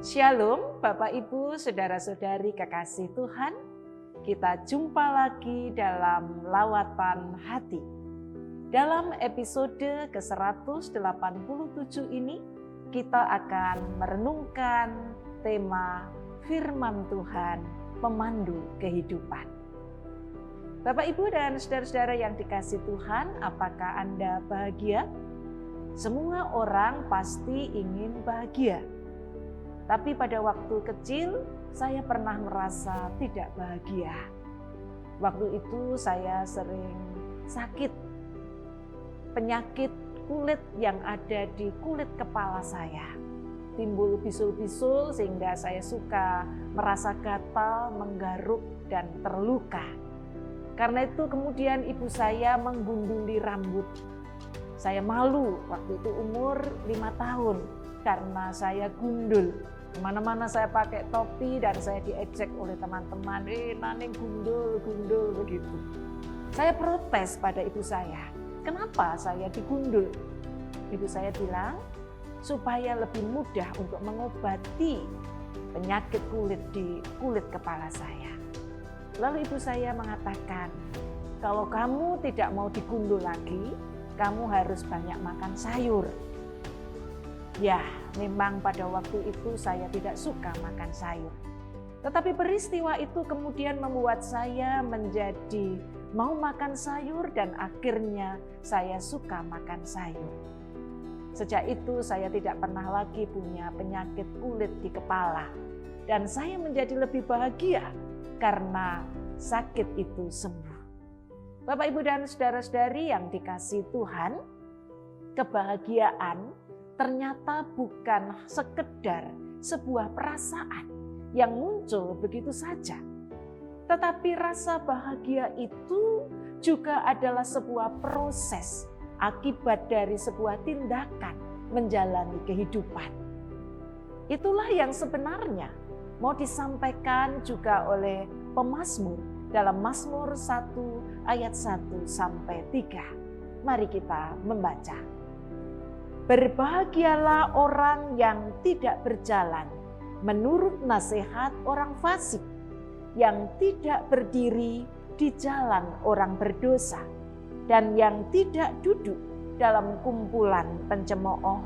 Shalom Bapak Ibu, Saudara-saudari kekasih Tuhan. Kita jumpa lagi dalam Lawatan Hati. Dalam episode ke-187 ini, kita akan merenungkan tema Firman Tuhan, pemandu kehidupan. Bapak Ibu dan saudara-saudara yang dikasih Tuhan, apakah Anda bahagia? Semua orang pasti ingin bahagia. Tapi pada waktu kecil, saya pernah merasa tidak bahagia. Waktu itu saya sering sakit. Penyakit kulit yang ada di kulit kepala saya. Timbul bisul-bisul sehingga saya suka merasa gatal, menggaruk, dan terluka. Karena itu kemudian ibu saya menggunduli rambut. Saya malu, waktu itu umur 5 tahun karena saya gundul. Kemana-mana saya pakai topi dan saya diejek oleh teman-teman. Nani gundul begitu. Saya protes pada ibu saya. Kenapa saya digundul? Ibu saya bilang, supaya lebih mudah untuk mengobati penyakit kulit di kulit kepala saya. Lalu ibu saya mengatakan, kalau kamu tidak mau digundul lagi, kamu harus banyak makan sayur. Ya, memang pada waktu itu saya tidak suka makan sayur. Tetapi peristiwa itu kemudian membuat saya menjadi mau makan sayur dan akhirnya saya suka makan sayur. Sejak itu saya tidak pernah lagi punya penyakit kulit di kepala. Dan saya menjadi lebih bahagia karena sakit itu sembuh. Bapak, Ibu, dan saudara-saudari yang dikasihi Tuhan, kebahagiaan ternyata bukan sekedar sebuah perasaan yang muncul begitu saja. Tetapi rasa bahagia itu juga adalah sebuah proses akibat dari sebuah tindakan menjalani kehidupan. Itulah yang sebenarnya mau disampaikan juga oleh pemazmur dalam Mazmur 1 ayat 1 sampai 3. Mari kita membaca. Berbahagialah orang yang tidak berjalan menurut nasihat orang fasik, yang tidak berdiri di jalan orang berdosa, dan yang tidak duduk dalam kumpulan pencemooh,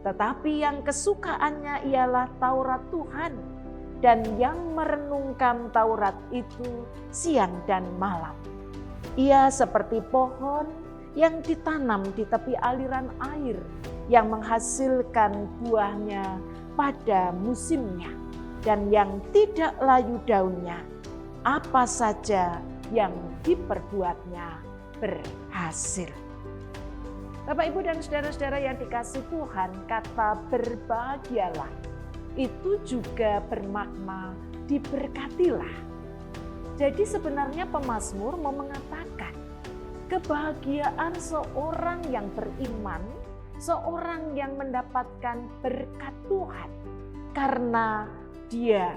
tetapi yang kesukaannya ialah Taurat Tuhan, dan yang merenungkan Taurat itu siang dan malam. Ia seperti pohon yang ditanam di tepi aliran air, yang menghasilkan buahnya pada musimnya, dan yang tidak layu daunnya. Apa saja yang diperbuatnya berhasil. Bapak, Ibu, dan saudara-saudara yang dikasihi Tuhan, kata berbahagialah itu juga bermakna diberkatilah. Jadi sebenarnya pemazmur mau mengatakan kebahagiaan seorang yang beriman, seorang yang mendapatkan berkat Tuhan karena dia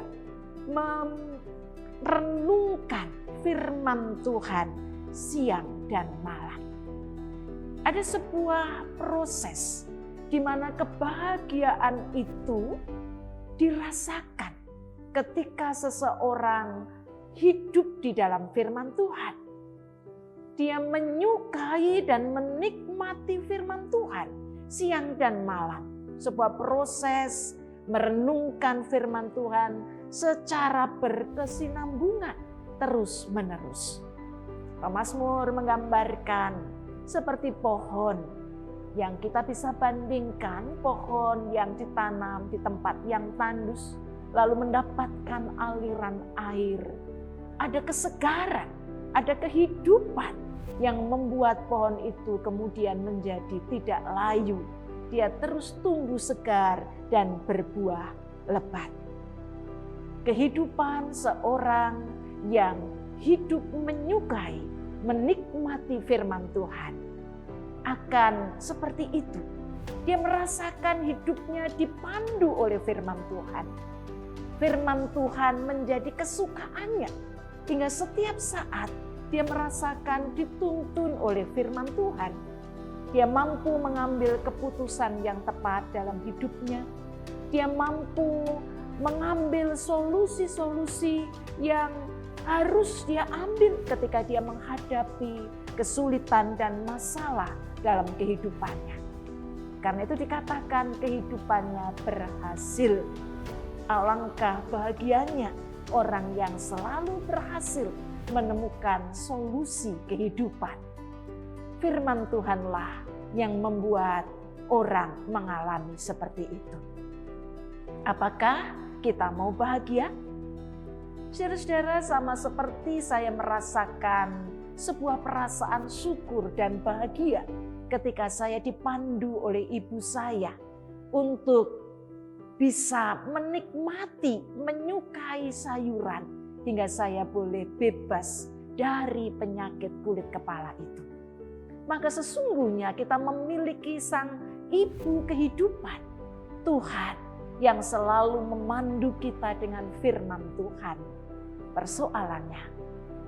merenungkan firman Tuhan siang dan malam. Ada sebuah proses di mana kebahagiaan itu dirasakan ketika seseorang hidup di dalam firman Tuhan. Dia menyukai dan menikmati firman Tuhan siang dan malam. Sebuah proses merenungkan firman Tuhan secara berkesinambungan terus-menerus. Pemazmur menggambarkan seperti pohon yang kita bisa bandingkan pohon yang ditanam di tempat yang tandus, lalu mendapatkan aliran air. Ada kesegaran, ada kehidupan yang membuat pohon itu kemudian menjadi tidak layu. Dia terus tumbuh segar dan berbuah lebat. Kehidupan seorang yang hidup menyukai, menikmati firman Tuhan akan seperti itu. Dia merasakan hidupnya dipandu oleh firman Tuhan. Firman Tuhan menjadi kesukaannya. Hingga setiap saat dia merasakan dituntun oleh firman Tuhan. Dia mampu mengambil keputusan yang tepat dalam hidupnya. dia mampu mengambil solusi-solusi yang harus dia ambil ketika dia menghadapi kesulitan dan masalah dalam kehidupannya. Karena itu dikatakan kehidupannya berhasil. Alangkah bahagianya orang yang selalu berhasil menemukan solusi kehidupan. Firman Tuhanlah yang membuat orang mengalami seperti itu. Apakah kita mau bahagia? Saudara-saudara, sama seperti saya merasakan sebuah perasaan syukur dan bahagia ketika saya dipandu oleh ibu saya untuk bisa menikmati, menyukai sayuran hingga saya boleh bebas dari penyakit kulit kepala itu. Maka sesungguhnya kita memiliki sang ibu kehidupan, Tuhan yang selalu memandu kita dengan firman Tuhan. Persoalannya,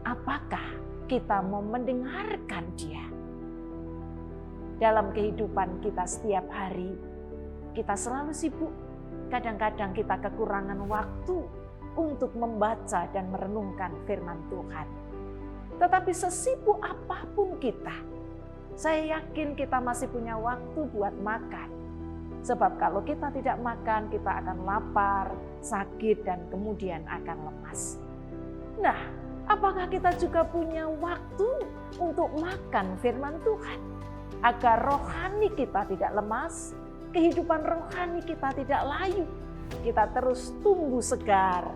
apakah kita mau mendengarkan Dia? Dalam kehidupan kita setiap hari, kita selalu sibuk. Kadang-kadang kita kekurangan waktu untuk membaca dan merenungkan firman Tuhan. Tetapi sesibuk apapun kita, saya yakin kita masih punya waktu buat makan. Sebab kalau kita tidak makan, kita akan lapar, sakit, dan kemudian akan lemas. Nah, apakah kita juga punya waktu untuk makan firman Tuhan? Agar rohani kita tidak lemas, kehidupan rohani kita tidak layu. Kita terus tumbuh segar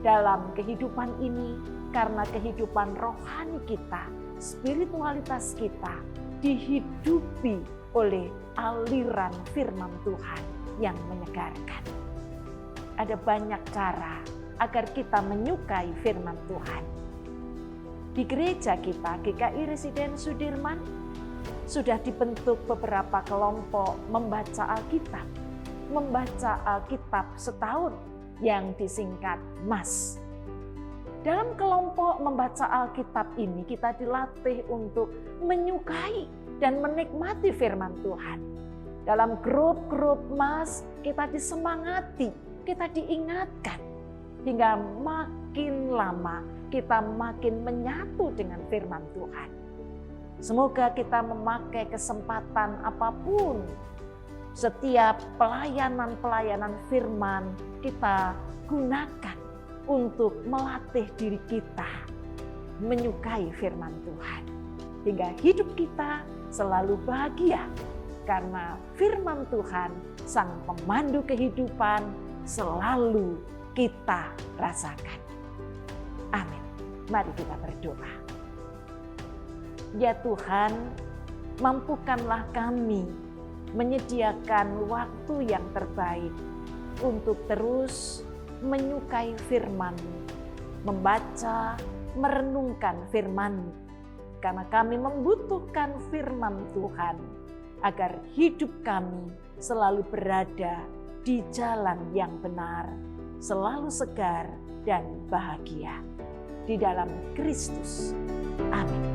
dalam kehidupan ini karena kehidupan rohani kita, spiritualitas kita dihidupi oleh aliran firman Tuhan yang menyegarkan. Ada banyak cara agar kita menyukai firman Tuhan. Di gereja kita, GKI Residen Sudirman, sudah dibentuk beberapa kelompok membaca Alkitab. Membaca Alkitab setahun yang disingkat MAS. Dalam kelompok membaca Alkitab ini kita dilatih untuk menyukai dan menikmati firman Tuhan. Dalam grup-grup MAS kita disemangati, kita diingatkan. Hingga makin lama kita makin menyatu dengan firman Tuhan. Semoga kita memakai kesempatan apapun, setiap pelayanan-pelayanan firman kita gunakan untuk melatih diri kita menyukai firman Tuhan. Hingga hidup kita selalu bahagia karena firman Tuhan, sang pemandu kehidupan, selalu kita rasakan. Amin. Mari kita berdoa. Ya Tuhan, mampukanlah kami menyediakan waktu yang terbaik untuk terus menyukai firman-Mu, membaca, merenungkan firman-Mu. Karena kami membutuhkan firman Tuhan agar hidup kami selalu berada di jalan yang benar, selalu segar dan bahagia. Di dalam Kristus. Amin.